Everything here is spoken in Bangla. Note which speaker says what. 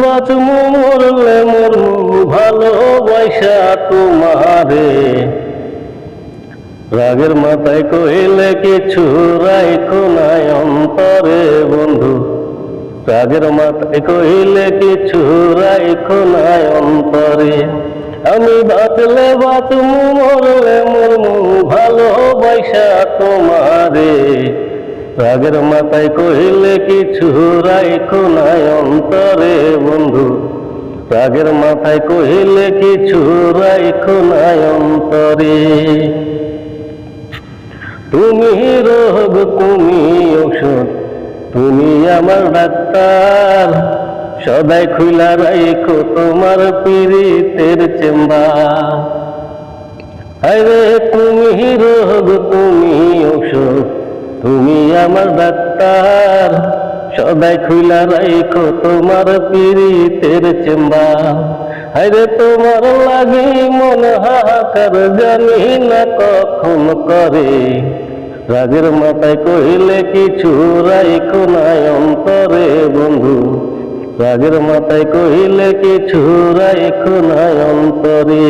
Speaker 1: বাঁচমু মরলে মরমু ভালোবাসা তোমারে, রাগের মাথায় কইলে কিছু রাইখো নাই অন্তরে বন্ধু, রাগের মাথায় কইলে কিছু রাইখো নাই অন্তরে। আমি বাঁচলে বাঁচমু মরলে মরমু ভালোবাসা তোমারে, রাগের মাথায় কইলে কিছু রাইখো নাই অন্তরে বন্ধু, রাগের মাথায় কইলে কিছু রাইখো নাই অন্তরে। তুমি রোগ তুমি ঔষধ তুমি আমার ডাক্তার, সদাই খুইলা রাইখো তোমার পীড়িতের চেম্বার। আরে তুমি রোগ তুমি ঔষধ তুমি আমার ডাক্তার, সদাই খুইলা রাইখো তোমার পীড়িতের চেম্বার। আরে তোমার লাগি মন হাহাকার জানি না কখন করে, রাগের মাথায় কইলে কিছু রাইখো নাই অন্তরে বন্ধু, রাগের মাথায় কইলে কিছু রাইখো নাই অন্তরে।